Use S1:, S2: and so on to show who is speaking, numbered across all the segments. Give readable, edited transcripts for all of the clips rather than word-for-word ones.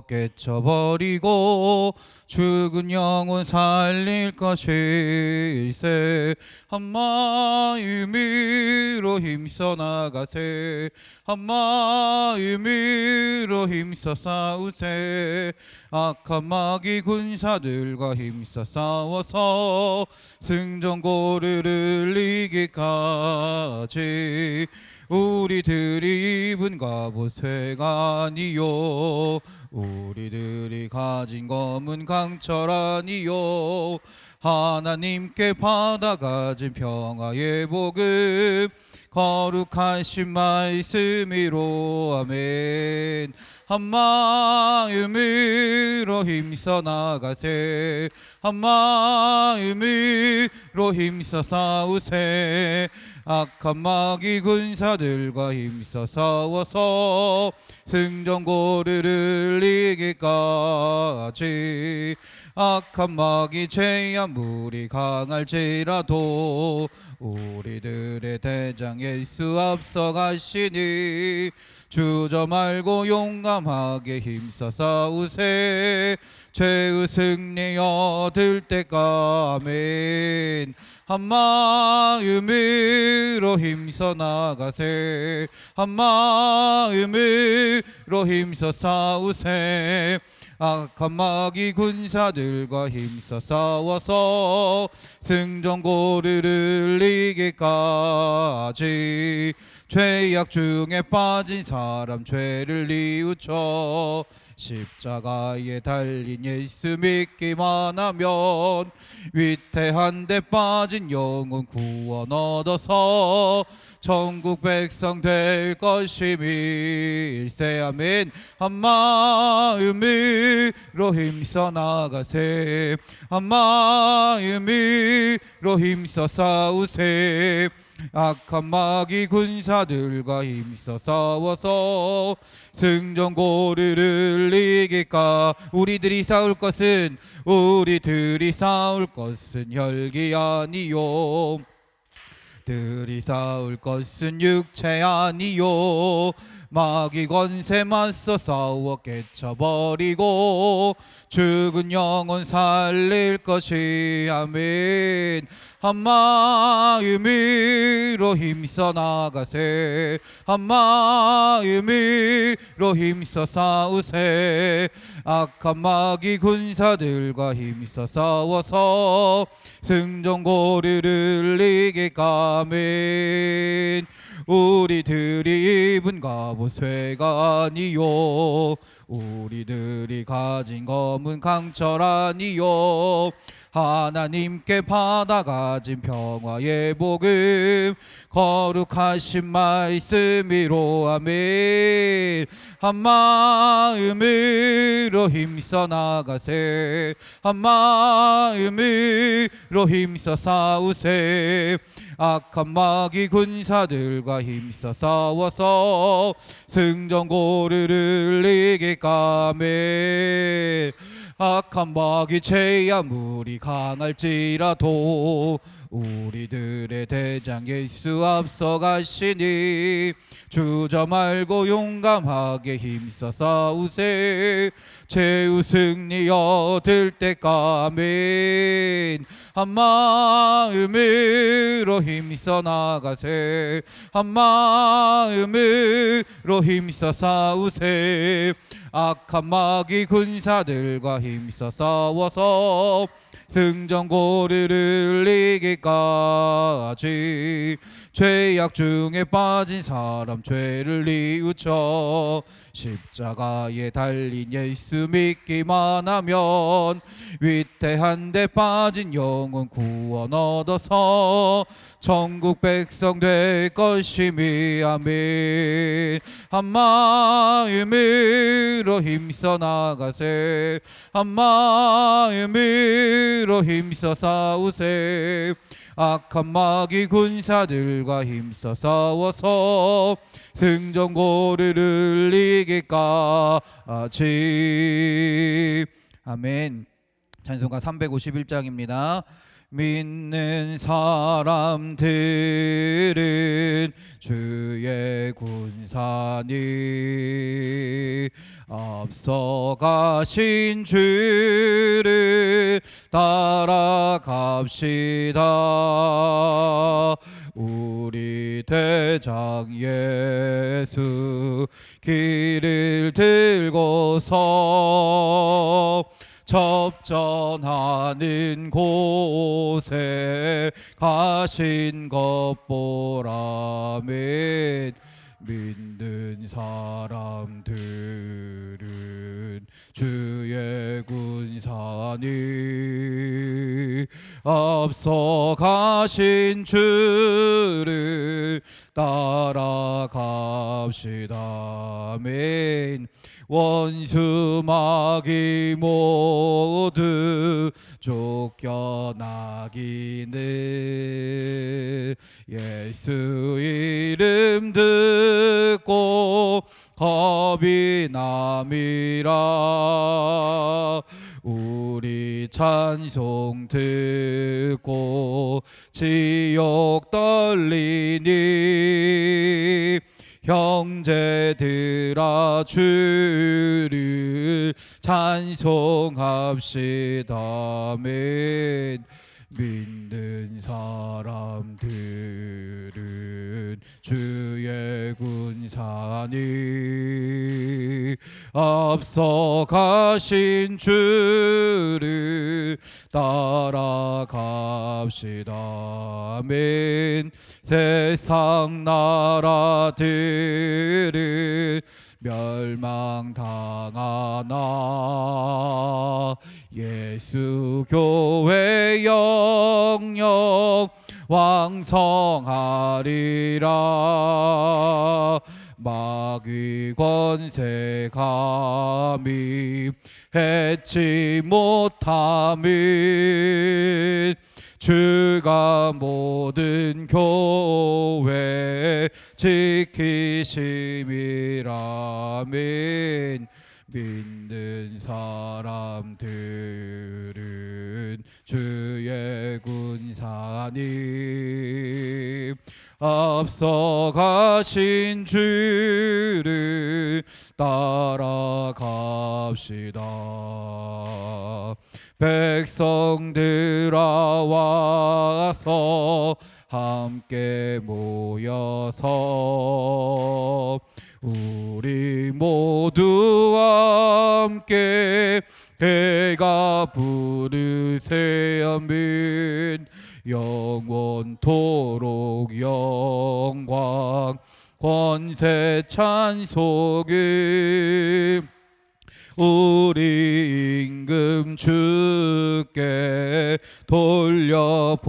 S1: 깨쳐버리고 죽은 영혼 살릴 것일세. 한마음으로 힘써 나가세. 한마음으로 힘써 싸우세. 악한 마귀 군사들과 힘써 싸워서 승전고를 이기까지 우리들이 입은 갑옷쇠가 아니요 우리들이 가진 검은 강철 아니요 하나님께 받아가진 평화의 복음 거룩하신 말씀이로. 아멘. 한마음으로 힘써 나가세. 한마음으로 힘써 싸우세. 악한 마귀 군사들과 힘써 싸워서 승전고를 이기까지. 악한 마귀 죄악 무리 강할지라도 우리들의 대장 예수 앞서가시니 주저 말고 용감하게 힘써 싸우세. 죄의 승리 얻을 때까. 아멘. 한마음으로 힘써 나가세. 한마음으로 힘써 싸우세. 악한 마귀 군사들과 힘써 싸워서 승전고를 이기까지. 죄악 중에 빠진 사람 죄를 뉘우쳐 십자가에 달린 예수 믿기만 하면 위태한 데 빠진 영혼 구원 얻어서 천국 백성 될 것임일세. 아멘. 한마음으로 힘써 나가세. 한마음으로 힘써 싸우세. 악한 마귀 군사들과 힘써 싸워서 승전고를 이기까. 우리들이 싸울 것은 혈기 아니요 들이 싸울 것은 육체 아니요 마귀 권세 맞서 싸워 깨쳐버리고 죽은 영혼 살릴 것이. 아멘. 한마음으로 힘써 나가세. 한마음으로 힘써 싸우세. 악한 마귀 군사들과 힘써 싸워서 승전고를 이기까. 아멘. 우리들이 입은 갑옷쇠가 아니요 우리들이 가진 검은 강철 아니요 하나님께 받아가진 평화의 복음 거룩하신 말씀이로. 아멘. 한마음으로 힘써 나가세. 한마음으로 힘써 싸우세. 악한 마귀 군사들과 힘써 싸워서 승전고를 이기까. 아멘. 악한 마귀 죄악 무리 강할지라도 우리들의 대장 예수 앞서가시니 주저 말고 용감하게 힘써 싸우세. 죄의 승리 얻을 때까. 아멘. 한마음으로 힘써 나가세. 한마음으로 힘써 싸우세. 악한 마귀 군사들과 힘써 싸워서 승전고를 이기까지. 죄악 중에 빠진 사람 죄를 뉘우쳐 십자가에 달린 예수 믿기만 하면 위태한 데 빠진 영혼 구원 얻어서 천국 백성 될 것임이. 아멘. 한마음으로 힘써 나가세. 한마음으로 힘써 싸우세. 악한 마귀 군사들과 힘써 싸워서 승전고를 이기까지. 아멘. 찬송가 351장입니다. 믿는 사람들은 주의 군사니 앞서가신 주를 따라갑시다. 우리 대장 예수 길을 들고서 접전하는 곳에 가신 것 보라멘. 믿는 사람들은 주의 군사니 앞서 가신 주를 따라갑시다. 아멘. 원수 마귀 모두 쫓겨나기는 예수 이름 듣고 겁이 남이라. 우리 찬송 듣고 지옥 떨리니 형제들아 주를 찬송합시다. 아멘. 믿는 사람들은 주의 군사니 앞서 가신 주를 따라갑시다. 아멘. 세상 나라들은 멸망당하나 예수 교회 영영 왕성하리라. 마귀 권세 감히 해치 못함은 주가 모든 교회 지키심이라. 아멘. 믿는 사람들은 주의 군사니 앞서 가신 주를 따라갑시다. 백성들아 와서 함께 모여서 우리 모두 함께 대가 부르세. 아멘. 영원토록 영광 권세 찬송을 우리 임금 주께 돌려보내세.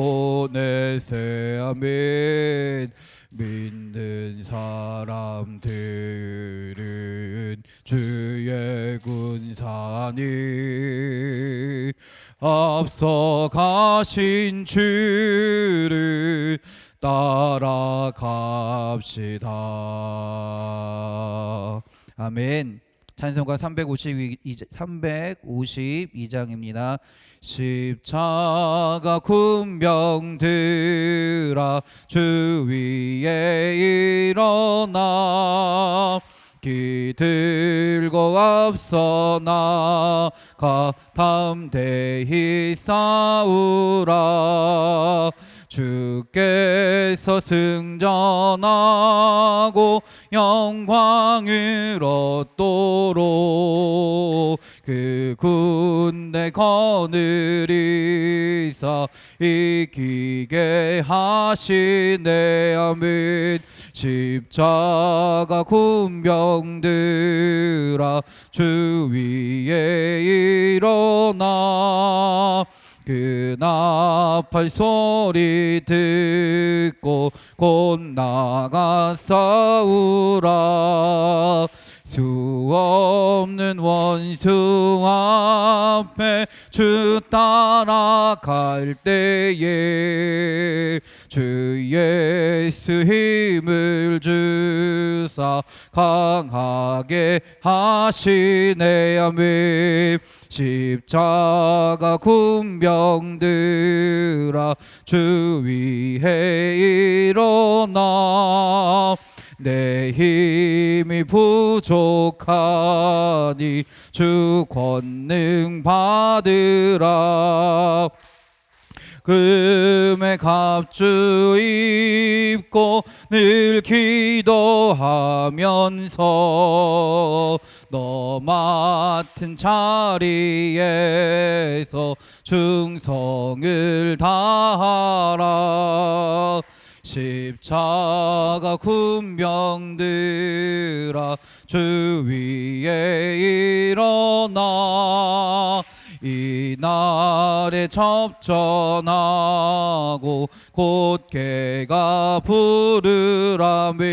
S1: 아멘. 믿는 사람들은 주의 군사니 앞서 가신 주를 따라갑시다. 아멘. 찬송가 352장입니다. 십자가 군병들아 주 위에 일어나 기들고 앞서 나가 담대히 싸우라. 주께서 승전하고 영광을 얻도록 그 군대 거느리사 이기게 하시네. 아멘. 십자가 군병들아 주 위에 일어나 그 나팔 소리 듣고 곧 나가 싸우라. 수 없는 원수 앞에 주 따라갈 때에 주 예수 힘을 주사 강하게 하시네. 아멘. 십자가 군병들아 주 위에 일어나 내 힘이 부족하니 주 권능 받으라. 금의 갑주 입고 늘 기도하면서 너 맡은 자리에서 충성을 다하라. 십자가 군병들아 주 위에 일어나 이날에 접전하고 곧개가 부르라멘.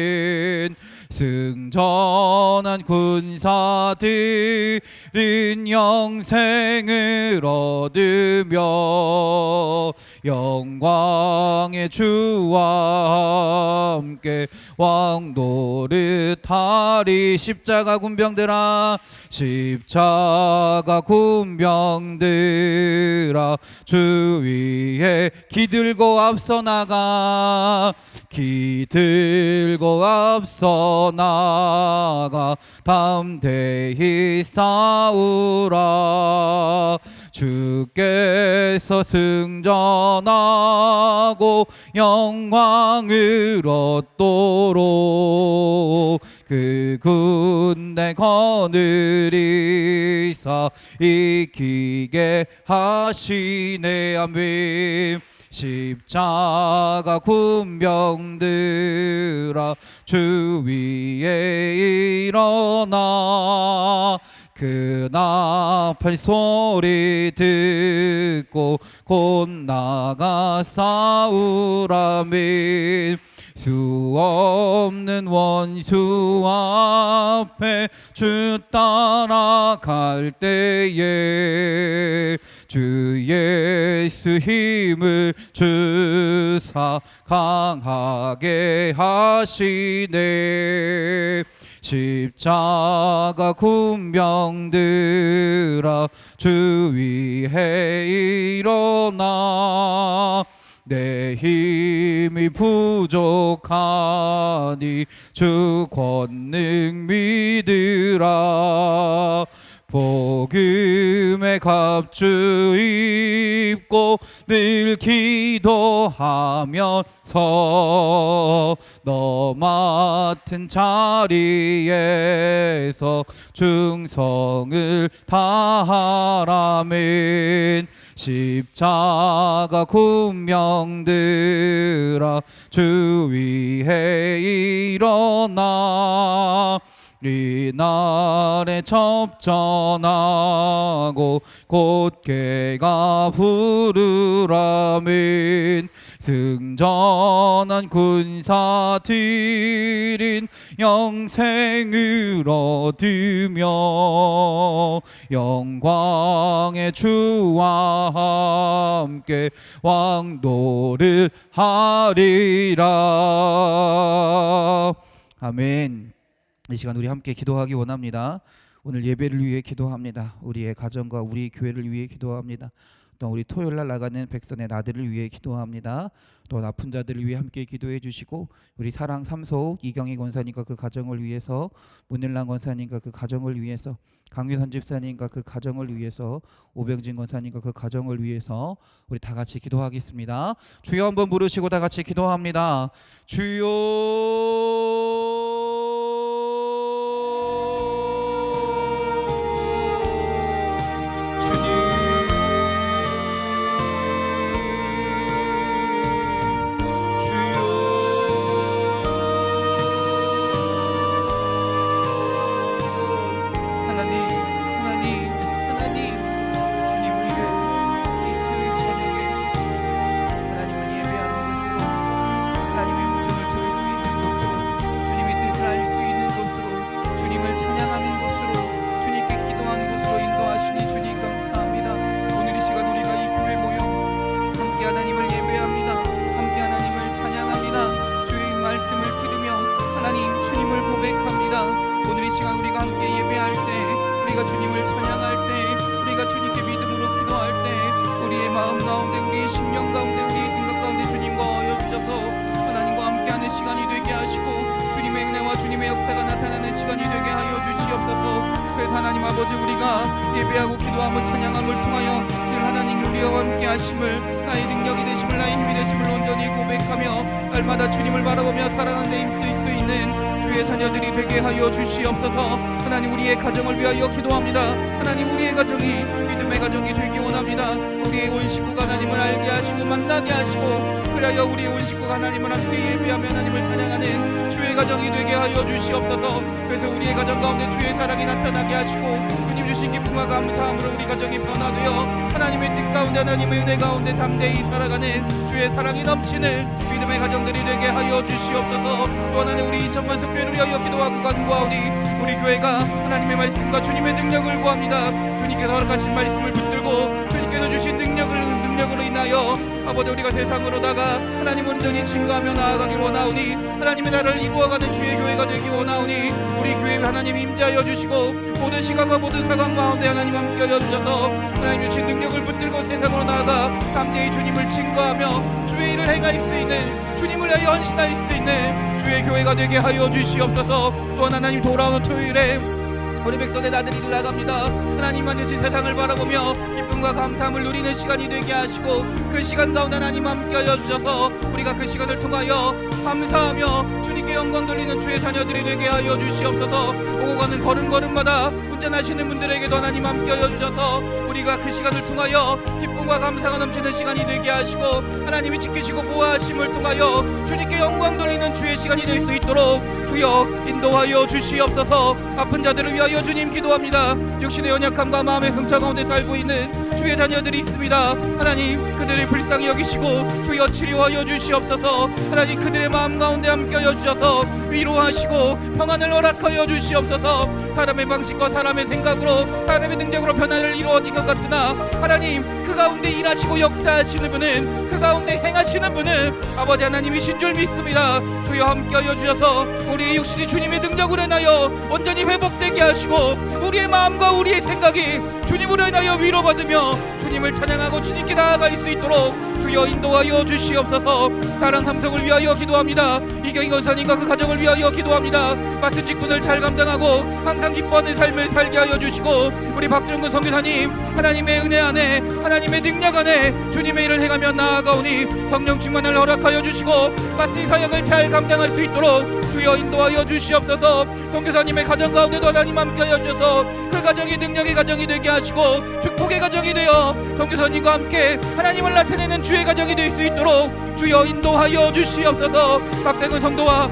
S1: 승전한 군사들인 영생을 얻으며 영광의 주와 함께 왕노릇하리. 십자가 군병들아 십자가 군병들아 주 위에 기들고 앞서 나가 기들고 앞서 나가 담대히 싸우라. 주께서 승전하고 영광을 얻도록 그 군대 거느리사 이기게 하시네. 아멘. 십자가 군병들아 주 위에 일어나 그 나팔 소리 듣고 곧 나가 싸우라멘. 수 없는 원수 앞에 주 따라갈 때에 주 예수 힘을 주사 강하게 하시네. 십자가 군병들아 주 위에 일어나 내 힘이 부족하니 주 권능 믿으라. 복음의 갑주 입고 늘 기도하면서 너 맡은 자리에서 충성을 다하라멘. 십자가 군병들아 주 위에 일어나 이날에 접전하고 곧개가 부르라멘. 승전한 군사들인 영생을 얻으며 영광의 주와 함께 왕도를 하리라. 아멘. 이 시간 우리 함께 기도하기 원합니다. 오늘 예배를 위해 기도합니다. 우리의 가정과 우리 교회를 위해 기도합니다. 또 우리 토요일날 나가는 백선의 나들을 위해 기도합니다. 또 아픈 자들을 위해 함께 기도해 주시고 우리 사랑 삼소옥 이경희 권사님과 그 가정을 위해서 문일랑 권사님과 그 가정을 위해서 강유선 집사님과 그 가정을 위해서 오병진 권사님과 그 가정을 위해서 우리 다 같이 기도하겠습니다. 주여 한번 부르시고 다 같이 기도합니다. 주여 시간이 되게 하여 주시옵소서. 그래서 하나님 아버지, 우리가 예배하고 기도함을 찬양함을 통하여 늘 하나님 우리와 함께 하심을, 나의 능력이 되심을, 나의 힘이 되심을 온전히 고백하며 날마다 주님을 바라보며 살아가는 데 힘쓸 수 있는 주의 자녀들이 되게 하여 주시옵소서. 하나님, 우리의 가정을 위하여 기도합니다. 하나님, 우리의 가정이 믿음의 가정이 되기 원합니다. 우리의 온 식구가 하나님을 알게 하시고 만나게 하시고, 그리하여 우리의 온 식구가 하나님을 함께 예배하며 하나님을 찬양하는 주의 가정이 되게 하여 주시옵소서. 그래서 우리의 가정 가운데 주의 사랑이 나타나게 하시고, 주님 주신 기쁨과 감사함으로 우리 가정이 변화되어 하나님의 뜻 가운데, 하나님의 은혜 가운데 담대히 살아가는 주의 사랑이 넘치는 믿음의 가정들이 되게 하여 주시옵소서. 또 하나님, 우리 인천만 석교회를 위하여 기도하고 간구하오니 우리 교회가 하나님의 말씀과 주님의 능력을 구합니다. 주님께서 허락하신 말씀을 붙들고 주님께서 주신 능력으로 인하여 아버지, 우리가 세상으로 나가 하나님 온전히 증거하며 나아가길 원하오니, 하나님의 나라를 이루어가는 주의 교회가 되기 원하오니, 우리 교회 하나님 임재하여 주시고 모든 시간과 모든 상황 가운데 하나님 함께하여 주셔서 하나님 주신 능력을 붙들고 세상으로 나아가 담대히 주님을 증거하며 주의 일을 행할 수 있는, 주님을 위하여 헌신할 수 있는 주의 교회가 되게 하여 주시옵소서. 또한 하나님, 돌아오는 토요일에 우리 백성의 나들이를 나갑니다. 하나님만 주신 세상을 바라보며 기쁨과 감사함을 누리는 시간이 되게 하시고, 그 시간 가운데 하나님 함께하여 주셔서 우리가 그 시간을 통하여 감사하며 주님께 영광 돌리는 주의 자녀들이 되게 하여 주시옵소서. 오고 가는 걸음걸음마다 운전하시는 분들에게도 하나님 함께하여 주셔서 우리가 그 시간을 통하여 기쁨과 감사가 넘치는 시간이 되게 하시고, 하나님이 지키시고 보호하심을 통하여 주님께 영광 돌리는 주의 시간이 될 수 있도록 주여 인도하여 주시옵소서. 아픈 자들을 위하여 주님 기도합니다. 육신의 연약함과 마음의 상처 가운데 살고 있는 주의 자녀들이 있습니다. 하나님, 그들을 불쌍히 여기시고 주여 치료하여 주시옵소서. 하나님, 그들의 마음 가운데 함께하여 주셔서 위로하시고 평안을 허락하여 주시옵소서. 사람의 방식과 사람의 생각으로, 사람의 능력으로 변화를 이루어진 것 같으나 하나님, 그 가운데 일하시고 역사하시는 분은, 그 가운데 행하시는 분은 아버지 하나님이신 줄 믿습니다. 주여 함께하여 주셔서 우리의 육신이 주님의 능력으로 인하여 온전히 회복되게 하시고, 우리의 마음과 우리의 생각이 주님으로 인하여 위로받으며 주님을 찬양하고 주님께 나아갈 수 있도록 주여 인도하여 주시옵소서. 사랑 함성을 위하여 기도합니다. 이경희 권사님과 그 가정을 위하여 기도합니다. 맡은 직분을 잘 감당하고 항상 기뻐하는 삶을 살게 하여 주시고, 우리 박정근 선교사님 하나님의 은혜 안에, 하나님의 능력 안에 주님의 일을 행하며 나아가오니 성령 충만을 허락하여 주시고 맡은 사역을 잘 감당할 수 있도록 주여 인도하여 주시옵소서. 선교사님의 가정 가운데도 하나님 함께하여 주셔서 그 가정이 능력의 가정이 되게 하시고 축복의 가정이 되어 선교사님과 함께 하나님을 나타내는 주의 가정이 될 수 있도록 주여 인도하여 주시옵소서. 박대근 성도와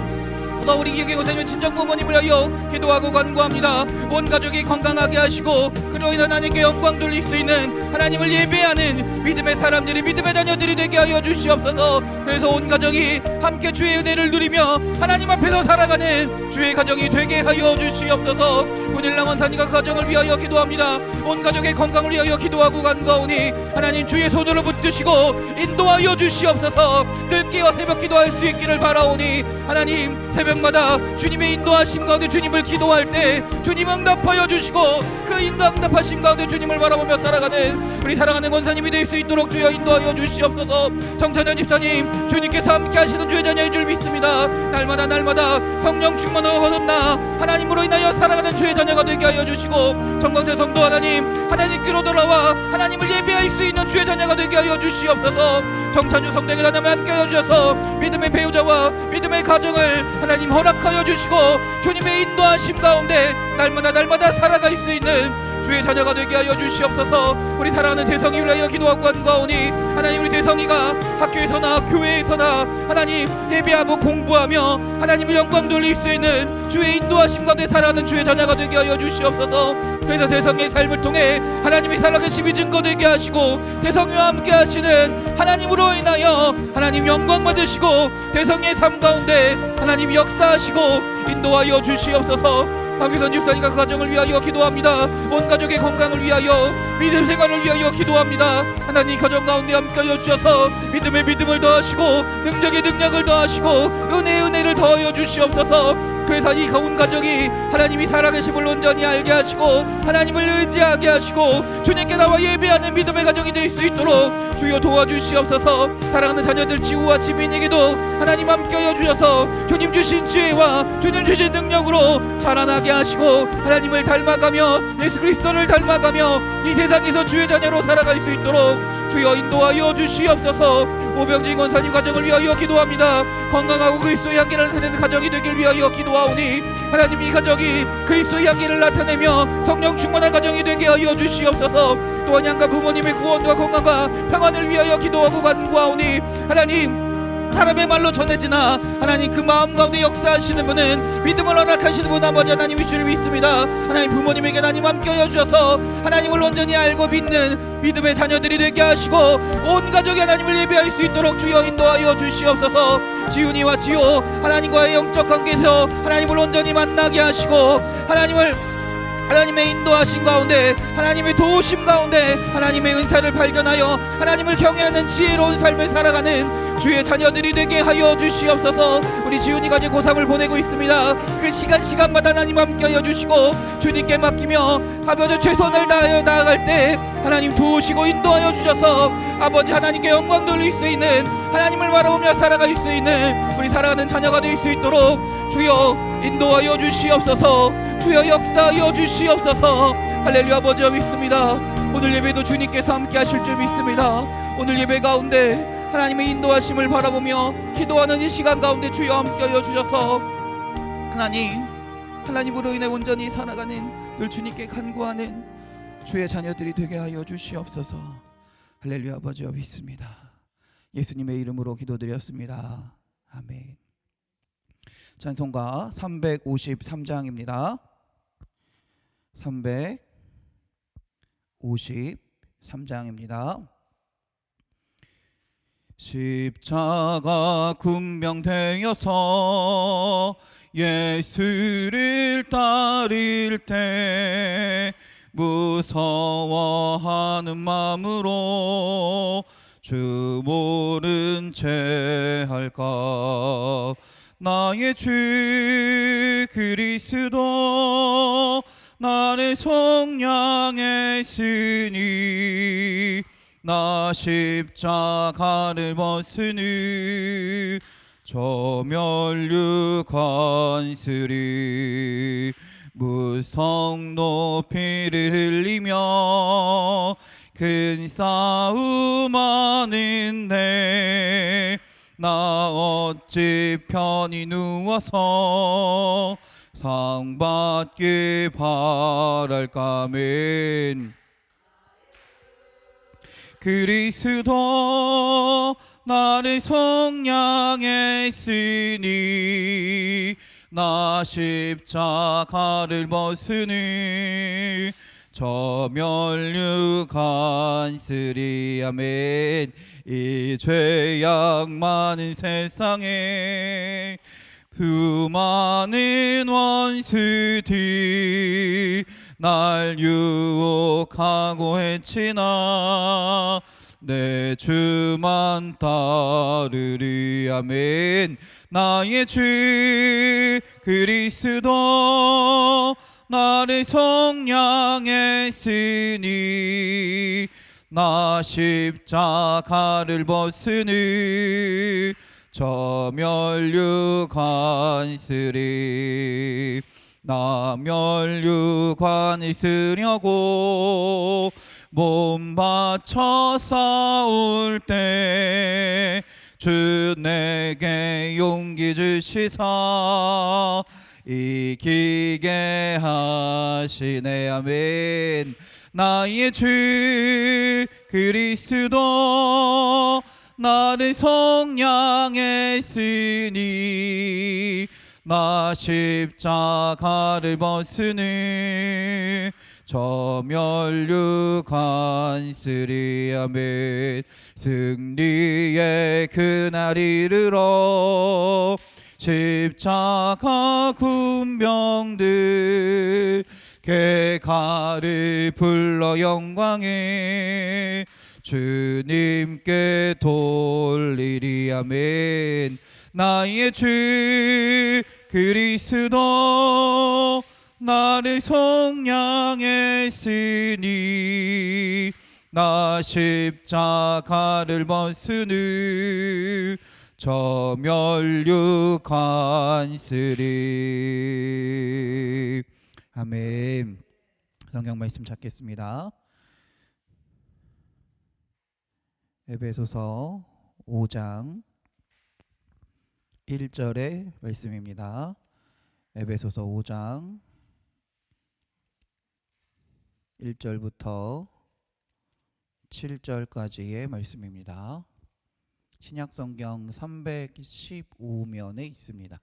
S1: 우리 기억의 권사님의 친정부모님을 위하여 기도하고 간구합니다. 온 가족이 건강하게 하시고 그로 인해 하나님께 영광 돌릴 수 있는, 하나님을 예배하는 믿음의 사람들이, 믿음의 자녀들이 되게 하여 주시옵소서. 그래서 온 가정이 함께 주의 은혜를 누리며 하나님 앞에서 살아가는 주의 가정이 되게 하여 주시옵소서. 문일랑 원사님과 그 가정을 위하여 기도합니다. 온 가족의 건강을 위하여 기도하고 간구하오니 하나님 주의 손으로 붙드시고 인도하여 주시옵소서. 늘 깨어 새벽 기도할 수 있기를 바라오니 하나님, 새벽마다 주님의 인도하심 가운데 주님을 기도할 때 주님 응답하여 주시고, 그 응답하심 가운데 주님을 바라보며 살아가는 우리 사랑하는 권사님이 될 수 있도록 주여 인도하여 주시옵소서. 정찬현 집사님, 주님께서 함께 하시는 주의 자녀인 줄 믿습니다. 날마다 성령 충만하고 거듭나 하나님으로 인하여 살아가는 주의 자녀가 되게 하여 주시고, 정광재 성도 하나님께로 돌아와 하나님을 예배할 수 있는 주의 자녀가 되게 하여 주시옵소서. 정찬주 성도에게 하나님 함께 하여 주셔서 믿음의 배우자와 믿음의 가정을 하나님 허락하여 주시고 주님의 인도하심 가운데 날마다 살아갈 수 있는 주의 자녀가 되게 하여 주시옵소서. 우리 사랑하는 대성이를 위하여 기도하고 간구하오니 하나님, 우리 대성이가 학교에서나 교회에서나 하나님 예배하고 공부하며 하나님을 영광 돌릴 수 있는 주의 인도하심 가운데 살아가는 주의 자녀가 되게 하여 주시옵소서. 그래서 대성의 삶을 통해 하나님이 살아계심이 증거되게 하시고 대성이와 함께 하시는 하나님으로 인하여 하나님 영광 받으시고 대성의 삶 가운데 하나님 역사하시고 인도하여 주시옵소서. 박유선 집사님과 그 가정을 위하여 기도합니다. 온 가족의 건강을 위하여, 믿음 생활을 위하여 기도합니다. 하나님 가정 가운데 함께하여 주셔서 믿음의 믿음을 더하시고 능력의 능력을 더하시고 은혜를 더하여 주시옵소서. 그래서 이 온 가족이 하나님이 살아계심을 온전히 알게 하시고 하나님을 의지하게 하시고 주님께 나와 예배하는 믿음의 가정이 될 수 있도록 주여 도와주시옵소서. 사랑하는 자녀들 지우와 지민에게도 하나님 함께하여 주셔서 주님 주신 지혜와 주님 주신 능력으로 자라나게 하시고 하나님을 닮아가며 예수 그리스도를 닮아가며 이 세상에서 주의 자녀로 살아갈 수 있도록 주여 인도하여 주시옵소서. 오병진 권사님 가정을 위하여 기도합니다. 건강하고 그리스도의 향기를 나타내는 가정이 되길 위하여 기도하오니 하나님 이 가정이 그리스도의 향기를 나타내며 성령 충만한 가정이 되게 하여 주시옵소서. 또한 양가 부모님의 구원과 건강과 평안을 위하여 기도하고 간구하오니 하나님 사람의 말로 전해지나 하나님 그 마음 가운데 역사하시는 분은 믿음을 허락하시는 분 아버지 하나님이 주를 믿습니다. 하나님 부모님에게 하나님 함께하여 주셔서 하나님을 온전히 알고 믿는 믿음의 자녀들이 되게 하시고 온 가족이 하나님을 예배할 수 있도록 주여 인도하여 주시옵소서. 지훈이와 지호 하나님과의 영적 관계에서 하나님을 온전히 만나게 하시고 하나님의 인도하심 가운데 하나님의 도우심 가운데 하나님의 은사를 발견하여 하나님을 경외하는 지혜로운 삶을 살아가는 주의 자녀들이 되게 하여 주시옵소서. 우리 지훈이가 이제 고3을 보내고 있습니다. 그 시간마다 하나님 함께하여 주시고 주님께 맡기며 아버지 최선을 다하여 나아갈 때 하나님 도우시고 인도하여 주셔서 아버지 하나님께 영광 돌릴 수 있는 하나님을 바라보며 살아갈 수 있는 우리 사랑하는 자녀가 될 수 있도록 주여 인도하여 주시옵소서. 주여 역사하여 주시옵소서. 할렐루야. 아버지여 믿습니다. 오늘 예배도 주님께서 함께 하실 줄 믿습니다. 오늘 예배 가운데 하나님의 인도하심을 바라보며 기도하는 이 시간 가운데 주여 함께하여 주셔서 하나님으로 인해 온전히 살아가는 늘 주님께 간구하는 주의 자녀들이 되게 하여 주시옵소서. 할렐루야. 아버지여 믿습니다. 예수님의 이름으로 기도드렸습니다. 아멘. 찬송가 353장입니다. 353장입니다. 십자가 군병되어서 예수를 따를 때 무서워하는 마음으로 주 모른 채 할까. 나의 주 그리스도 나를 속량했으니 나 십자가를 벗으니 저 멸류관슬이 무성 높이를 흘리며 큰 싸움 하는데 나 어찌 편히 누워서 상 받기 바랄까. 아멘. 그리스도 나를 속량했으니 나 십자가를 벗으니 저 멸류관슬이. 아멘. 이 죄악 많은 세상에 수많은 원수들이 날 유혹하고 해치나 내 주만 따르리. 아멘. 나의 주 그리스도 나를 속량했으니 나 십자가를 벗으니 저 멸류관슬이. 나 멸류관을 쓰려고 몸 바쳐 싸울 때 주 내게 용기 주시사 이기게 하시네. 아멘. 나의 주 그리스도 나를 속량했으니 나 십자가를 벗으니 저 멸류관슬이. 아멘. 승리의 그날 이르러 십자가 군병들 개가를 불러 영광에 주님께 돌리리. 아멘. 나의 주 그리스도 나를 속량했으니 나 십자가를 벗으는 저 멸류관쓰리. 아멘. 성경 말씀 찾겠습니다. 에베소서 5장 1절의 말씀입니다. 에베소서 5장 1절부터 7절까지의 말씀입니다. 신약성경 315면에 있습니다.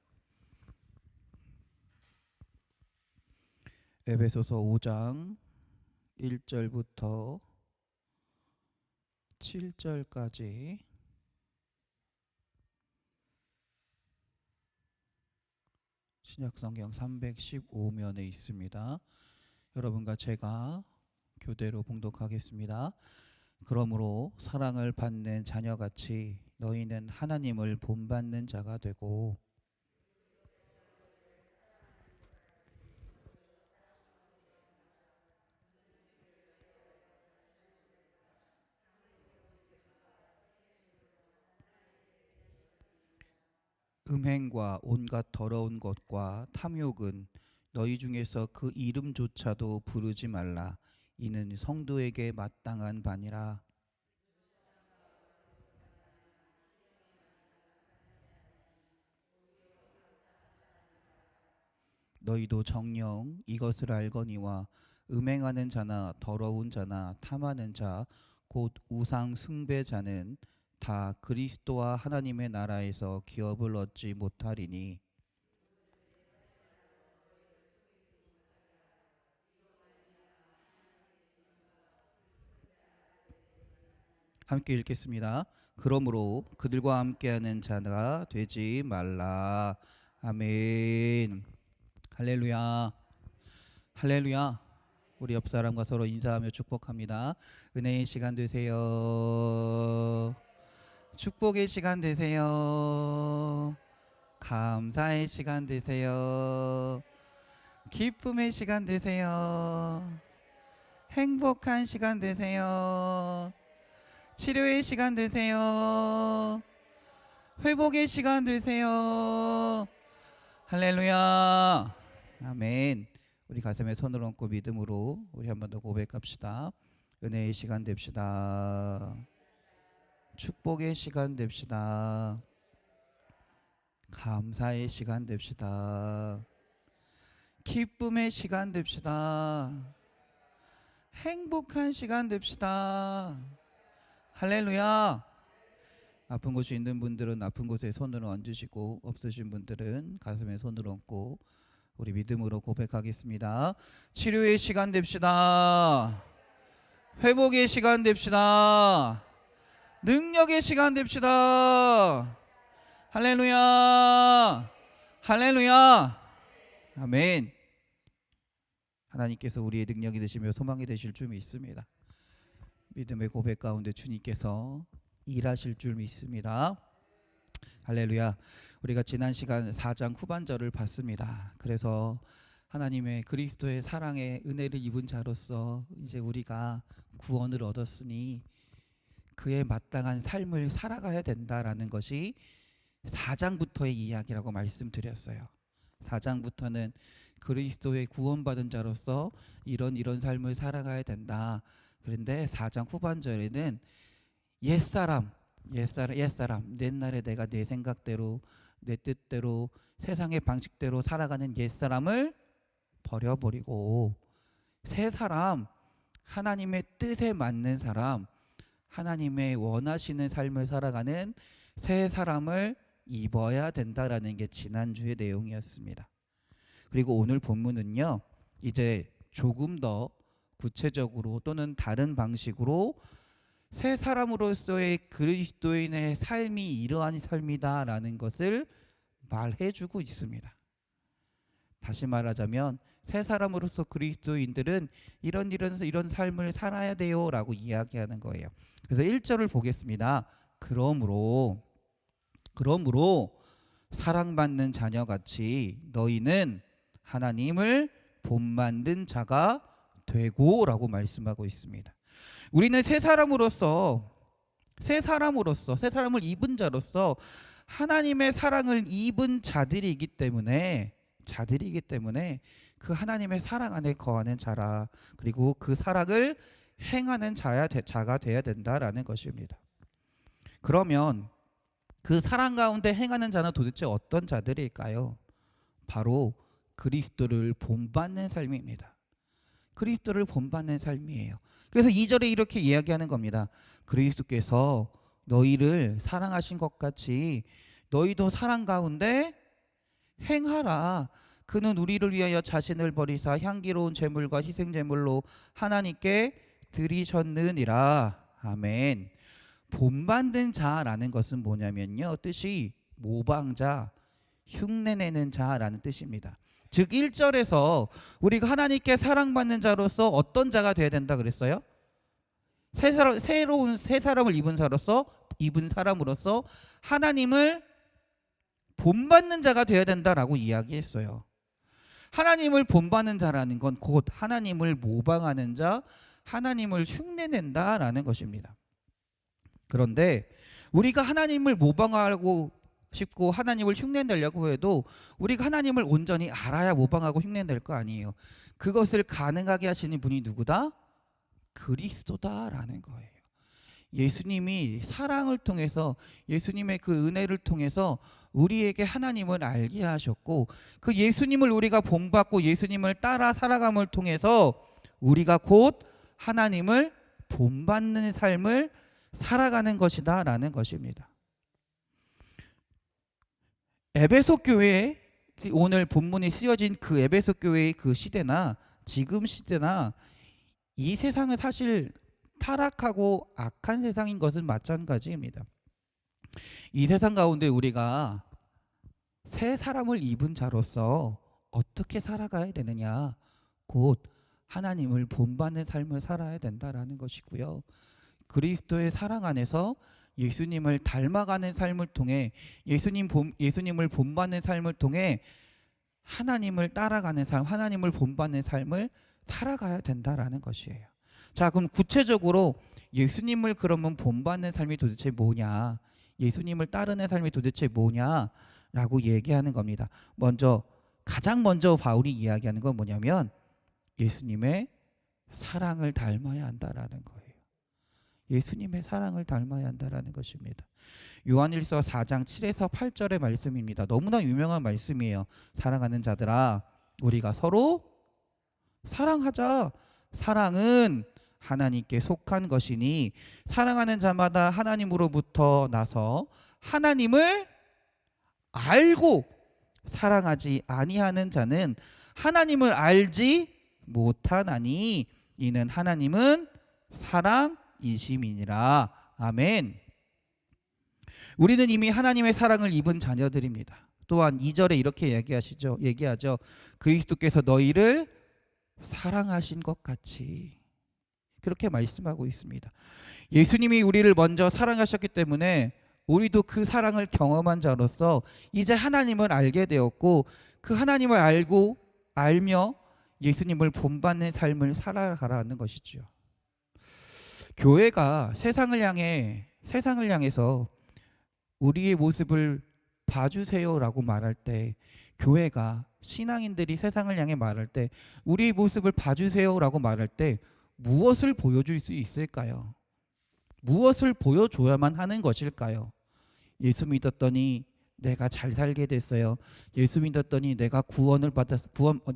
S1: 에베소서 5장 1절부터 7절까지 신약성경 315면에 있습니다. 여러분과 제가 교대로 봉독하겠습니다. 그러므로 사랑을 받는 자녀같이 너희는 하나님을 본받는 자가 되고 음행과 온갖 더러운 것과 탐욕은 너희 중에서 그 이름조차도 부르지 말라. 이는 성도에게 마땅한 바니라. 너희도 정녕 이것을 알거니와 음행하는 자나 더러운 자나 탐하는 자 곧 우상 숭배자는 다 그리스도와 하나님의 나라에서 기업을 얻지 못하리니. 함께 읽겠습니다. 그러므로 그들과 함께하는 자가 되지 말라. 아멘. 할렐루야. 할렐루야. 우리 옆 사람과 서로 인사하며 축복합니다. 은혜의 시간 되세요. 축복의 시간 되세요. 감사의 시간 되세요. 기쁨의 시간 되세요. 행복한 시간 되세요. 치료의 시간 되세요. 회복의 시간 되세요. 할렐루야. 아멘. 우리 가슴에 손을 얹고 믿음으로 우리 한 번 더 고백합시다. 은혜의 시간 됩시다. 축복의 시간 됩시다. 감사의 시간 됩시다. 기쁨의 시간 됩시다. 행복한 시간 됩시다. 할렐루야. 아픈 곳이 있는 분들은 아픈 곳에 손을 얹으시고 없으신 분들은 가슴에 손을 얹고 우리 믿음으로 고백하겠습니다. 치료의 시간 됩시다. 회복의 시간 됩시다. 능력의 시간 됩시다. 할렐루야. 할렐루야. 아멘. 하나님께서 우리의 능력이 되시며 소망이 되실 줄 믿습니다. 믿음의 고백 가운데 주님께서 일하실 줄 믿습니다. 할렐루야. 우리가 지난 시간 4장 후반절을 봤습니다. 그래서 하나님의 그리스도의 사랑의 은혜를 입은 자로서 이제 우리가 구원을 얻었으니 그에 마땅한 삶을 살아가야 된다라는 것이 4장부터의 이야기라고 말씀드렸어요. 4장부터는 그리스도의 구원받은 자로서 이런 삶을 살아가야 된다. 그런데 4장 후반절에는 옛사람 옛날에 내가 내 생각대로 내 뜻대로 세상의 방식대로 살아가는 옛사람을 버려버리고 새 사람, 하나님의 뜻에 맞는 사람, 하나님의 원하시는 삶을 살아가는 새 사람을 입어야 된다라는 게 지난주의 내용이었습니다. 그리고 오늘 본문은요, 이제 조금 더 구체적으로 또는 다른 방식으로 새 사람으로서의 그리스도인의 삶이 이러한 삶이다라는 것을 말해주고 있습니다. 다시 말하자면 새 사람으로서 그리스도인들은 이런 삶을 살아야 돼요라고 이야기하는 거예요. 그래서 1절을 보겠습니다. 그러므로 사랑받는 자녀같이 너희는 하나님을 본받는 자가 되고 라고 말씀하고 있습니다. 우리는 새 사람으로서 새 사람을 입은 자로서 하나님의 사랑을 입은 자들이기 때문에 그 하나님의 사랑 안에 거하는 자라, 그리고 그 사랑을 행하는 자가 돼야 된다라는 것입니다. 그러면 그 사랑 가운데 행하는 자는 도대체 어떤 자들일까요? 바로 그리스도를 본받는 삶입니다. 그리스도를 본받는 삶이에요. 그래서 2절에 이렇게 이야기하는 겁니다. 그리스도께서 너희를 사랑하신 것 같이 너희도 사랑 가운데 행하라. 그는 우리를 위하여 자신을 버리사 향기로운 제물과 희생 제물로 하나님께 드리셨느니라. 아멘. 본받는 자라는 것은 뭐냐면요, 뜻이 모방자, 흉내내는 자라는 뜻입니다. 즉 1절에서 우리가 하나님께 사랑받는 자로서 어떤 자가 되어야 된다 그랬어요? 새로운 새 사람을 입은 사람으로서 하나님을 본받는 자가 되어야 된다라고 이야기했어요. 하나님을 본받는 자라는 건 곧 하나님을 모방하는 자, 하나님을 흉내낸다라는 것입니다. 그런데 우리가 하나님을 모방하고 싶고 하나님을 흉내내려고 해도 우리가 하나님을 온전히 알아야 모방하고 흉내낼 거 아니에요. 그것을 가능하게 하시는 분이 누구다? 그리스도다라는 거예요. 예수님이 사랑을 통해서, 예수님의 그 은혜를 통해서 우리에게 하나님을 알게 하셨고, 그 예수님을 우리가 본받고 예수님을 따라 살아감을 통해서 우리가 곧 하나님을 본받는 삶을 살아가는 것이다 라는 것입니다. 에베소 교회에, 오늘 본문이 쓰여진 그 에베소 교회의 그 시대나 지금 시대나 이 세상은 사실 타락하고 악한 세상인 것은 마찬가지입니다. 이 세상 가운데 우리가 새 사람을 입은 자로서 어떻게 살아가야 되느냐, 곧 하나님을 본받는 삶을 살아야 된다라는 것이고요. 그리스도의 사랑 안에서 예수님을 닮아가는 삶을 통해, 예수님을 본받는 삶을 통해 하나님을 따라가는 삶, 하나님을 본받는 삶을 살아가야 된다라는 것이에요. 자, 그럼 구체적으로 예수님을 그러면 본받는 삶이 도대체 뭐냐, 예수님을 따르는 삶이 도대체 뭐냐라고 얘기하는 겁니다. 가장 먼저 바울이 이야기하는 건 뭐냐면 예수님의 사랑을 닮아야 한다라는 거예요. 예수님의 사랑을 닮아야 한다라는 것입니다. 요한일서 4장 7에서 8절의 말씀입니다. 너무나 유명한 말씀이에요. 사랑하는 자들아, 우리가 서로 사랑하자. 사랑은 하나님께 속한 것이니 사랑하는 자마다 하나님으로부터 나서 하나님을 알고 사랑하지 아니하는 자는 하나님을 알지 못하나니 이는 하나님은 사랑이심이니라. 아멘. 우리는 이미 하나님의 사랑을 입은 자녀들입니다. 또한 2절에 이렇게 얘기하죠. 그리스도께서 너희를 사랑하신 것 같이, 그렇게 말씀하고 있습니다. 예수님이 우리를 먼저 사랑하셨기 때문에 우리도 그 사랑을 경험한 자로서 이제 하나님을 알게 되었고, 그 하나님을 알며 예수님을 본받는 삶을 살아가라는 것이죠. 교회가 세상을 향해서 우리의 모습을 봐주세요라고 말할 때, 교회가, 신앙인들이 세상을 향해 말할 때 우리의 모습을 봐주세요라고 말할 때 무엇을 보여줄 수 있을까요? 무엇을 보여줘야만 하는 것일까요? 예수 믿었더니 내가 잘 살게 됐어요. 예수 믿었더니 내가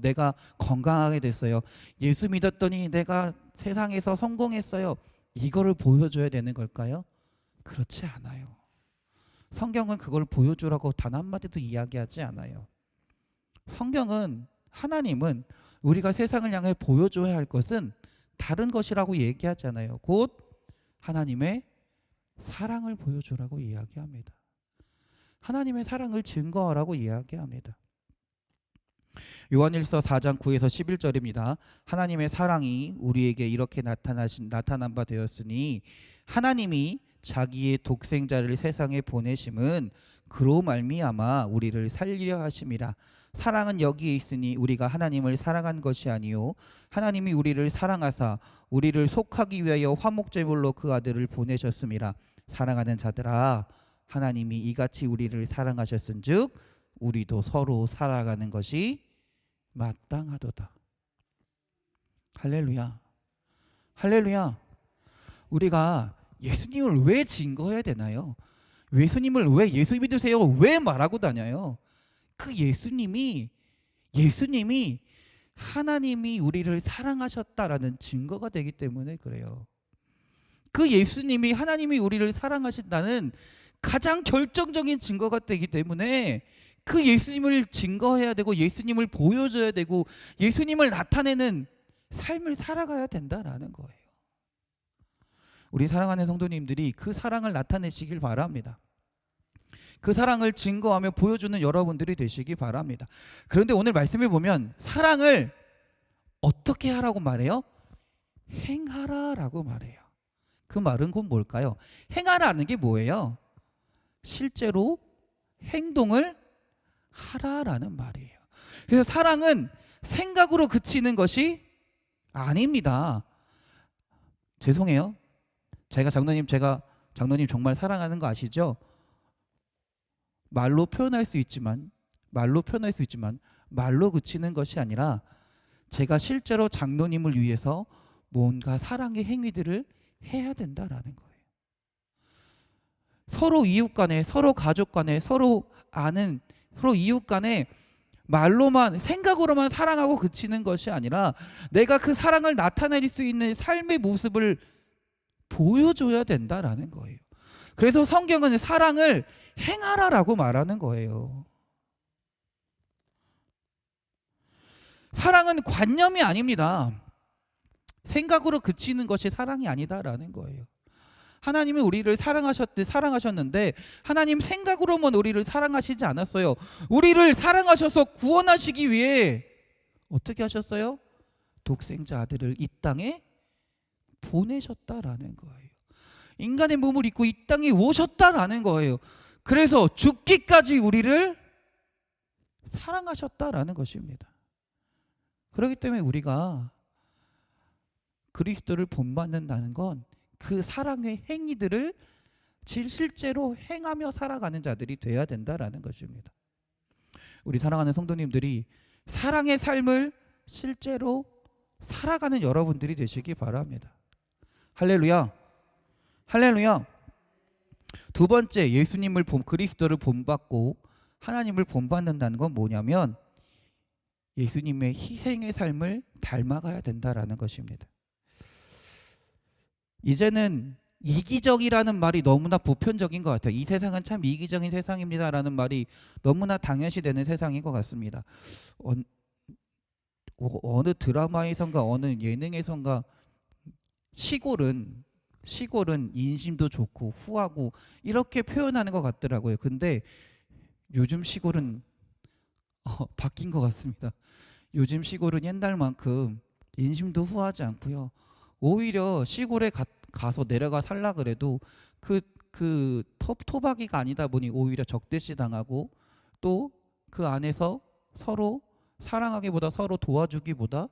S1: 내가 건강하게 됐어요. 예수 믿었더니 내가 세상에서 성공했어요. 이거를 보여줘야 되는 걸까요? 그렇지 않아요. 성경은 그걸 보여주라고 단 한마디도 이야기하지 않아요. 성경은, 하나님은 우리가 세상을 향해 보여줘야 할 것은 다른 것이라고 얘기하지 않아요. 곧 하나님의 사랑을 보여주라고 이야기합니다. 하나님의 사랑을 증거하라고 이야기합니다. 요한일서 4장 9에서 11절입니다. 하나님의 사랑이 우리에게 이렇게 나타난 바 되었으니 하나님이 자기의 독생자를 세상에 보내심은 그로 말미암아 우리를 살리려 하심이라. 사랑은 여기에 있으니 우리가 하나님을 사랑한 것이 아니요 하나님이 우리를 사랑하사 우리를 속하기 위하여 화목제물로 그 아들을 보내셨음이라. 사랑하는 자들아, 하나님이 이같이 우리를 사랑하셨은즉 우리도 서로 살아가는 것이 마땅하도다. 할렐루야. 할렐루야. 우리가 예수님을 왜 증거해야 되나요? 예수님을 왜 예수 믿으세요? 왜 말하고 다녀요? 그 예수님이 하나님이 우리를 사랑하셨다라는 증거가 되기 때문에 그래요. 그 예수님이 하나님이 우리를 사랑하신다는 가장 결정적인 증거가 되기 때문에 그 예수님을 증거해야 되고 예수님을 보여줘야 되고 예수님을 나타내는 삶을 살아가야 된다라는 거예요. 우리 사랑하는 성도님들이 그 사랑을 나타내시길 바랍니다. 그 사랑을 증거하며 보여주는 여러분들이 되시기 바랍니다. 그런데 오늘 말씀에 보면 사랑을 어떻게 하라고 말해요? 행하라라고 말해요. 그 말은 곧 뭘까요? 행하라는 게 뭐예요? 실제로 행동을 하라라는 말이에요. 그래서 사랑은 생각으로 그치는 것이 아닙니다. 죄송해요. 제가 장로님 정말 사랑하는 거 아시죠? 말로 표현할 수 있지만 말로 그치는 것이 아니라 제가 실제로 장로님을 위해서 뭔가 사랑의 행위들을 해야 된다라는 거예요. 서로 이웃 간에, 서로 가족 간에, 서로 아는, 서로 이웃 간에 말로만 생각으로만 사랑하고 그치는 것이 아니라 내가 그 사랑을 나타낼 수 있는 삶의 모습을 보여줘야 된다라는 거예요. 그래서 성경은 사랑을 행하라라고 말하는 거예요. 사랑은 관념이 아닙니다. 생각으로 그치는 것이 사랑이 아니다라는 거예요. 하나님은 우리를 사랑하셨는데 하나님 생각으로만 우리를 사랑하시지 않았어요. 우리를 사랑하셔서 구원하시기 위해 어떻게 하셨어요? 독생자 아들을 이 땅에 보내셨다라는 거예요. 인간의 몸을 입고 이 땅에 오셨다라는 거예요. 그래서 죽기까지 우리를 사랑하셨다라는 것입니다. 그렇기 때문에 우리가 그리스도를 본받는다는 건 그 사랑의 행위들을 실제로 행하며 살아가는 자들이 돼야 된다라는 것입니다. 우리 사랑하는 성도님들이 사랑의 삶을 실제로 살아가는 여러분들이 되시기 바랍니다. 할렐루야. 할렐루야. 두 번째, 그리스도를 본받고 하나님을 본받는다는 건 뭐냐면 예수님의 희생의 삶을 닮아가야 된다라는 것입니다. 이제는 이기적이라는 말이 너무나 보편적인 것 같아요. 이 세상은 참 이기적인 세상입니다라는 말이 너무나 당연시되는 세상인 것 같습니다. 어느 드라마에선가 어느 예능에선가 시골은 인심도 좋고 후하고 이렇게 표현하는 것 같더라고요. 근데 요즘 시골은 바뀐 것 같습니다. 요즘 시골은 옛날만큼 인심도 후하지 않고요. 오히려 시골에 가서 내려가 살라 그래도 그 토박이가 아니다 보니 오히려 적대시 당하고 또 그 안에서 서로 사랑하기보다 서로 도와주기보다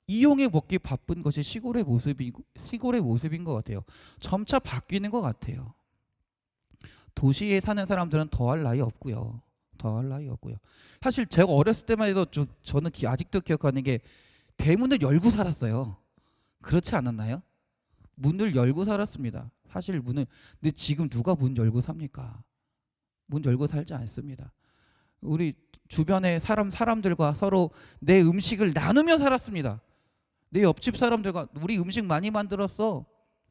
S1: 이용해 먹기 바쁜 것이 시골의 모습인 것 같아요. 점차 바뀌는 것 같아요. 도시에 사는 사람들은 더할 나위 없고요. 사실 제가 어렸을 때만 해도 저는 아직도 기억하는 게 대문을 열고 살았어요. 그렇지 않았나요? 문을 열고 살았습니다. 사실 문을. 근데 지금 누가 문 열고 삽니까? 문 열고 살지 않습니다. 우리 주변의 사람들과 서로 내 음식을 나누며 살았습니다. 내 옆집 사람들과 우리 음식 많이 만들었어.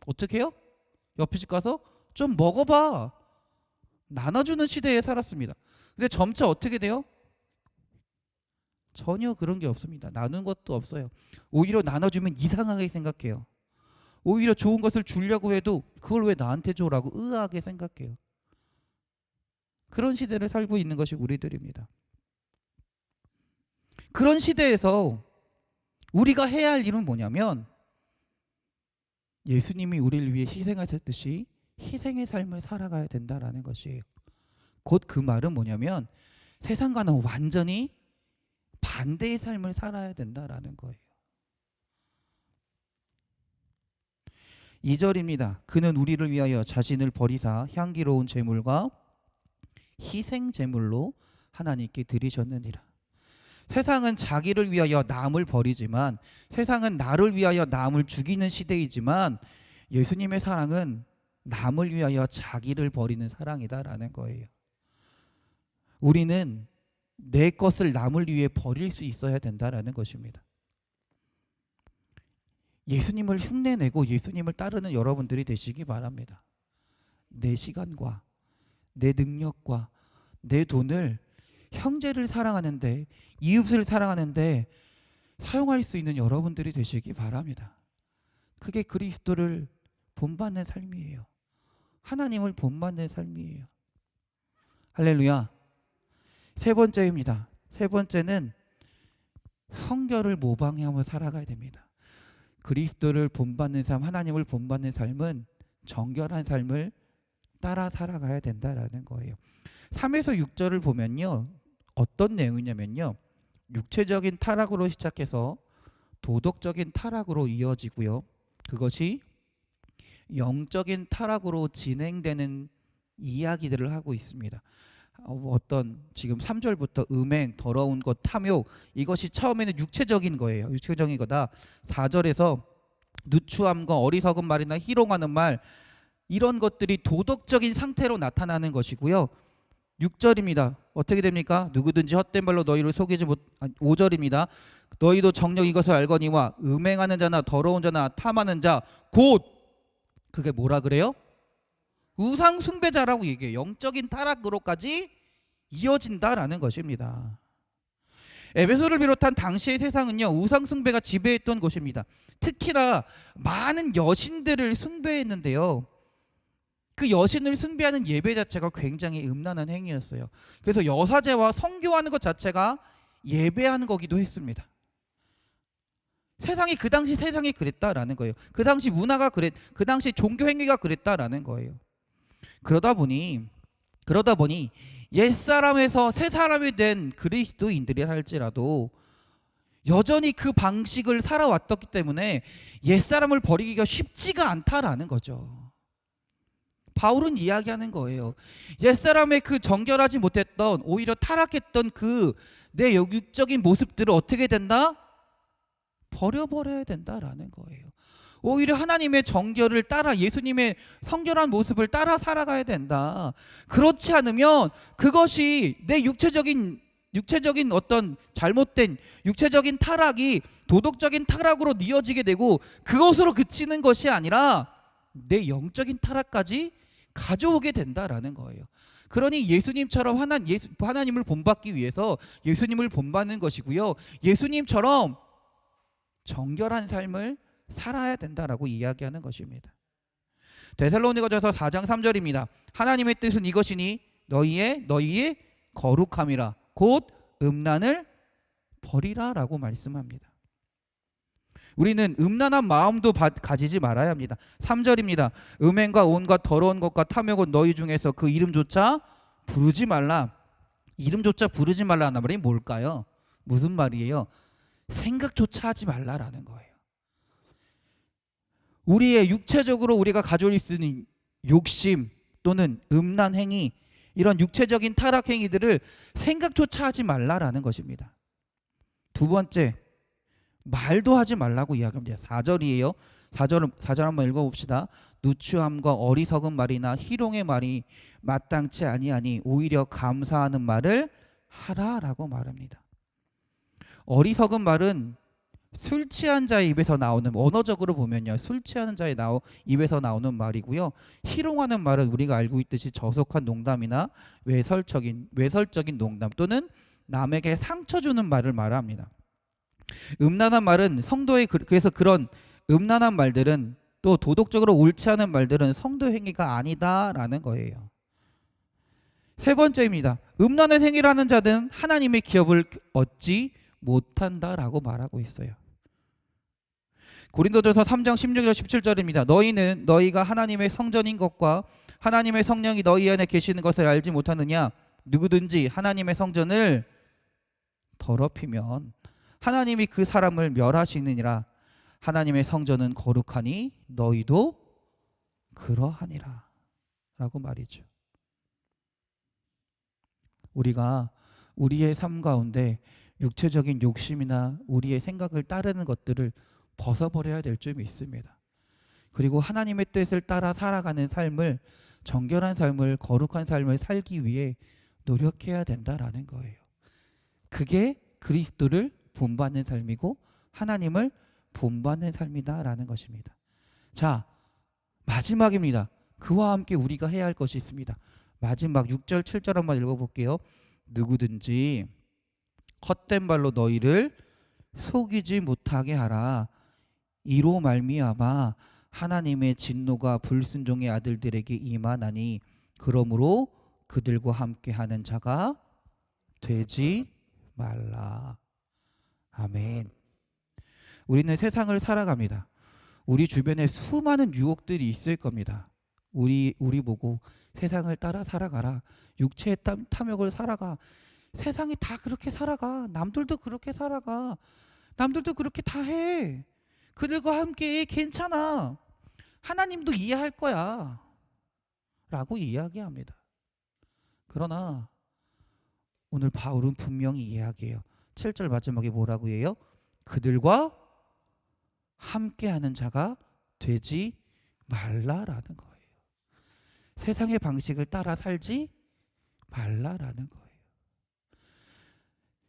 S1: 어떻게 해요? 옆에 집 가서 좀 먹어봐. 나눠주는 시대에 살았습니다. 근데 점차 어떻게 돼요? 전혀 그런 게 없습니다. 나눈 것도 없어요. 오히려 나눠주면 이상하게 생각해요. 오히려 좋은 것을 주려고 해도 그걸 왜 나한테 줘라고 의아하게 생각해요. 그런 시대를 살고 있는 것이 우리들입니다. 그런 시대에서 우리가 해야 할 일은 뭐냐면 예수님이 우리를 위해 희생하셨듯이 희생의 삶을 살아가야 된다라는 것이에요. 곧 그 말은 뭐냐면 세상과는 완전히 반대의 삶을 살아야 된다라는 거예요. 2절입니다. 그는 우리를 위하여 자신을 버리사 향기로운 제물과 희생 제물로 하나님께 드리셨느니라. 세상은 자기를 위하여 남을 버리지만, 세상은 나를 위하여 남을 죽이는 시대이지만, 예수님의 사랑은 남을 위하여 자기를 버리는 사랑이다라는 거예요. 우리는 내 것을 남을 위해 버릴 수 있어야 된다라는 것입니다. 예수님을 흉내내고 예수님을 따르는 여러분들이 되시기 바랍니다. 내 시간과 내 능력과 내 돈을 형제를 사랑하는데, 이웃을 사랑하는데 사용할 수 있는 여러분들이 되시기 바랍니다. 그게 그리스도를 본받는 삶이에요. 하나님을 본받는 삶이에요. 할렐루야. 세 번째입니다. 세 번째는 성결을 모방하며 살아가야 됩니다. 그리스도를 본받는 삶, 하나님을 본받는 삶은 정결한 삶을 따라 살아가야 된다라는 거예요. 3에서 6절을 보면요, 어떤 내용이냐면요, 육체적인 타락으로 시작해서 도덕적인 타락으로 이어지고요, 그것이 영적인 타락으로 진행되는 이야기들을 하고 있습니다. 어떤 지금 3절부터 음행, 더러운 것, 탐욕, 이것이 처음에는 육체적인 거예요. 육체적인 거다. 4절에서 누추함과 어리석은 말이나 희롱하는 말, 이런 것들이 도덕적인 상태로 나타나는 것이고요. 6절입니다. 어떻게 됩니까? 누구든지 헛된 말로 너희를 속이지 못. 5절입니다. 너희도 정녕 이것을 알거니와 음행하는 자나 더러운 자나 탐하는 자 곧, 그게 뭐라 그래요? 우상 숭배자라고 얘기해요. 영적인 타락으로까지 이어진다라는 것입니다. 에베소를 비롯한 당시의 세상은요, 우상 숭배가 지배했던 곳입니다. 특히나 많은 여신들을 숭배했는데요, 그 여신을 숭배하는 예배 자체가 굉장히 음란한 행위였어요. 그래서 여사제와 성교하는 것 자체가 예배하는 거기도 했습니다. 세상이, 그 당시 세상이 그랬다라는 거예요. 그 당시 문화가 그 당시 종교 행위가 그랬다라는 거예요. 그러다 보니 옛사람에서 새사람이 된 그리스도인들이 할지라도 여전히 그 방식을 살아왔기 때문에 옛사람을 버리기가 쉽지가 않다라는 거죠. 바울은 이야기하는 거예요. 옛사람의 그 정결하지 못했던, 오히려 타락했던 그 내 육적인 모습들을 어떻게 된다? 버려버려야 된다라는 거예요. 오히려 하나님의 정결을 따라, 예수님의 성결한 모습을 따라 살아가야 된다. 그렇지 않으면 그것이 내 육체적인 어떤 잘못된 육체적인 타락이 도덕적인 타락으로 이어지게 되고, 그것으로 그치는 것이 아니라 내 영적인 타락까지 가져오게 된다라는 거예요. 그러니 예수님처럼 하나님을 본받기 위해서 예수님을 본받는 것이고요, 예수님처럼 정결한 삶을 살아야 된다라고 이야기하는 것입니다. 데살로니가전서 4장 3절입니다. 하나님의 뜻은 이것이니 너희의 거룩함이라 곧 음란을 버리라라고 말씀합니다. 우리는 음란한 마음도 가지지 말아야 합니다. 3절입니다. 음행과 온갖 더러운 것과 탐욕은 너희 중에서 그 이름조차 부르지 말라. 이름조차 부르지 말라는 말이 뭘까요? 무슨 말이에요? 생각조차 하지 말라라는 거예요. 우리의 육체적으로 우리가 가져올 수 있는 욕심 또는 음란 행위, 이런 육체적인 타락 행위들을 생각조차 하지 말라라는 것입니다. 두 번째, 말도 하지 말라고 이야기합니다. 4절이에요. 4절 한번 읽어봅시다. 누추함과 어리석은 말이나 희롱의 말이 마땅치 아니하니 오히려 감사하는 말을 하라라고 말합니다. 어리석은 말은 술 취한 자의 입에서 나오는, 언어적으로 보면요, 술 취하는 자의 입에서 나오는 말이고요, 희롱하는 말은 우리가 알고 있듯이 저속한 농담이나 외설적인 농담 또는 남에게 상처 주는 말을 말합니다. 음란한 말은 그래서 그런 음란한 말들은, 또 도덕적으로 옳지 않은 말들은 성도 행위가 아니다라는 거예요. 세 번째입니다. 음란한 행위를 하는 자들은 하나님의 기업을 얻지 못한다라고 말하고 있어요. 고린도전서 3장 16절 17절입니다. 너희가 하나님의 성전인 것과 하나님의 성령이 너희 안에 계시는 것을 알지 못하느냐? 누구든지 하나님의 성전을 더럽히면 하나님이 그 사람을 멸하시느니라. 하나님의 성전은 거룩하니 너희도 그러하니라 라고 말이죠. 우리가 우리의 삶 가운데 육체적인 욕심이나 우리의 생각을 따르는 것들을 벗어버려야 될 점이 있습니다. 그리고 하나님의 뜻을 따라 살아가는 삶을, 정결한 삶을, 거룩한 삶을 살기 위해 노력해야 된다라는 거예요. 그게 그리스도를 본받는 삶이고 하나님을 본받는 삶이다라는 것입니다. 자, 마지막입니다. 그와 함께 우리가 해야 할 것이 있습니다. 마지막 6절 7절 한번 읽어볼게요. 누구든지 헛된 말로 너희를 속이지 못하게 하라. 이로 말미암아 하나님의 진노가 불순종의 아들들에게 임하나니 그러므로 그들과 함께하는 자가 되지 말라. 아멘. 우리는 세상을 살아갑니다. 우리 주변에 수많은 유혹들이 있을 겁니다. 우리 보고 세상을 따라 살아가라. 육체의 탐욕을 살아가. 세상이 다 그렇게 살아가. 남들도 그렇게 살아가. 남들도 그렇게 다 해. 그들과 함께 괜찮아. 하나님도 이해할 거야. 라고 이야기합니다. 그러나 오늘 바울은 분명히 이야기해요. 7절 마지막에 뭐라고 해요? 그들과 함께하는 자가 되지 말라라는 거예요. 세상의 방식을 따라 살지 말라라는 거예요.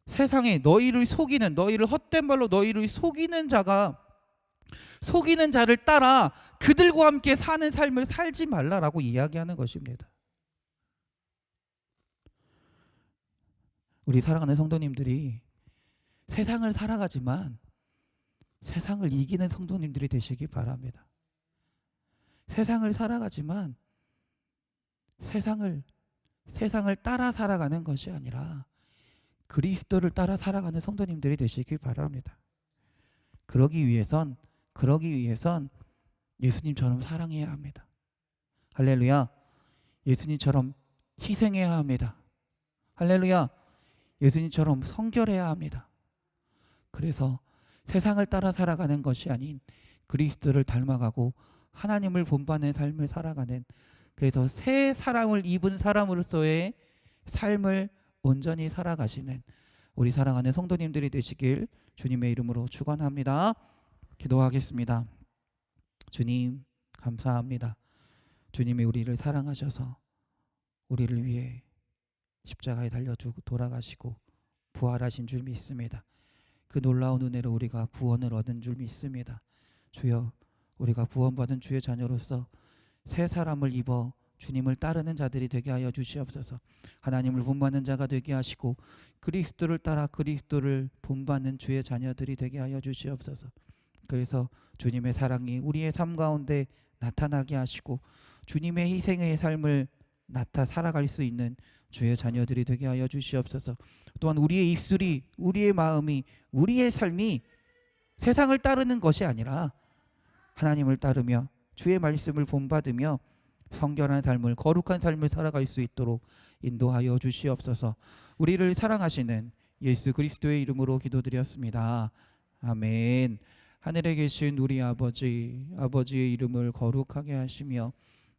S1: 세상에 너희를 속이는, 너희를 헛된 말로 너희를 속이는 자를 따라 그들과 함께 사는 삶을 살지 말라라고 이야기하는 것입니다. 우리 사랑하는 성도님들이 세상을 살아가지만 세상을 이기는 성도님들이 되시기 바랍니다. 세상을 살아가지만 세상을 따라 살아가는 것이 아니라 그리스도를 따라 살아가는 성도님들이 되시길 바랍니다. 그러기 위해선 예수님처럼 사랑해야 합니다. 할렐루야. 예수님처럼 희생해야 합니다. 할렐루야. 예수님처럼 성결해야 합니다. 그래서 세상을 따라 살아가는 것이 아닌 그리스도를 닮아가고 하나님을 본받는 삶을 살아가는, 그래서 새 사람을 입은 사람으로서의 삶을 온전히 살아가시는 우리 사랑하는 성도님들이 되시길 주님의 이름으로 축원합니다. 기도하겠습니다. 주님 감사합니다. 주님이 우리를 사랑하셔서 우리를 위해 십자가에 달려주고 돌아가시고 부활하신 줄 믿습니다. 그 놀라운 은혜로 우리가 구원을 얻은 줄 믿습니다. 주여, 우리가 구원받은 주의 자녀로서 새 사람을 입어 주님을 따르는 자들이 되게 하여 주시옵소서. 하나님을 본받는 자가 되게 하시고 그리스도를 따라 그리스도를 본받는 주의 자녀들이 되게 하여 주시옵소서. 그래서 주님의 사랑이 우리의 삶 가운데 나타나게 하시고 주님의 희생의 삶을 살아갈 수 있는 주의 자녀들이 되게 하여 주시옵소서. 또한 우리의 입술이, 우리의 마음이, 우리의 삶이 세상을 따르는 것이 아니라 하나님을 따르며 주의 말씀을 본받으며 성결한 삶을, 거룩한 삶을 살아갈 수 있도록 인도하여 주시옵소서. 우리를 사랑하시는 예수 그리스도의 이름으로 기도드렸습니다. 아멘. 하늘에 계신 우리 아버지, 아버지의 이름을 거룩하게 하시며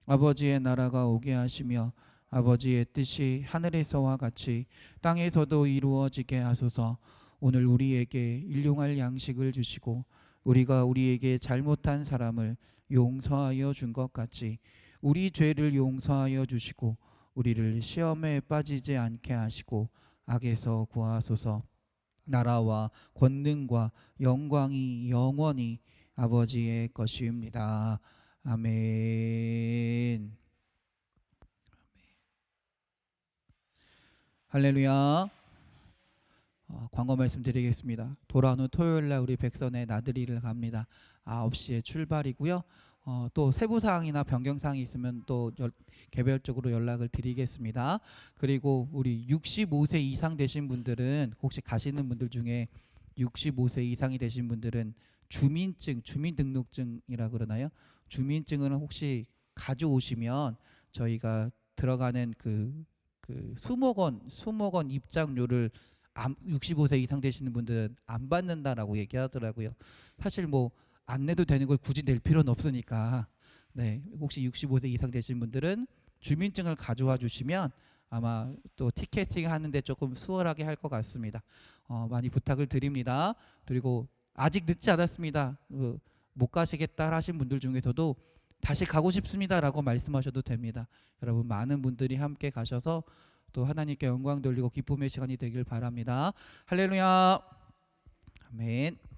S1: 아버지의 나라가 오게 하시며 아버지의 뜻이 하늘에서와 같이 땅에서도 이루어지게 하소서. 오늘 우리에게 일용할 양식을 주시고 우리가 우리에게 잘못한 사람을 용서하여 준 것 같이 우리 죄를 용서하여 주시고 우리를 시험에 빠지지 않게 하시고 악에서 구하소서. 나라와 권능과 영광이 영원히 아버지의 것입니다. 아멘. 할렐루야. 광고 말씀드리겠습니다. 돌아오는 토요일날 우리 백선의 나들이를 갑니다. 9시에 출발이고요. 또 세부사항이나 변경사항이 있으면 또 개별적으로 연락을 드리겠습니다. 그리고 우리 65세 이상 되신 분들은, 혹시 가시는 분들 중에 65세 이상이 되신 분들은 주민등록증이라 그러나요? 주민증을 혹시 가져오시면 저희가 들어가는 그 수목원 입장료를 65세 이상 되시는 분들은 안 받는다라고 얘기하더라고요. 사실 뭐 안 내도 되는 걸 굳이 낼 필요는 없으니까. 네, 혹시 65세 이상 되신 분들은 주민증을 가져와 주시면 아마 또 티켓팅 하는데 조금 수월하게 할 것 같습니다. 많이 부탁을 드립니다. 그리고 아직 늦지 않았습니다. 못 가시겠다 하신 분들 중에서도 다시 가고 싶습니다라고 말씀하셔도 됩니다. 여러분 많은 분들이 함께 가셔서 또 하나님께 영광 돌리고 기쁨의 시간이 되길 바랍니다. 할렐루야. 아멘.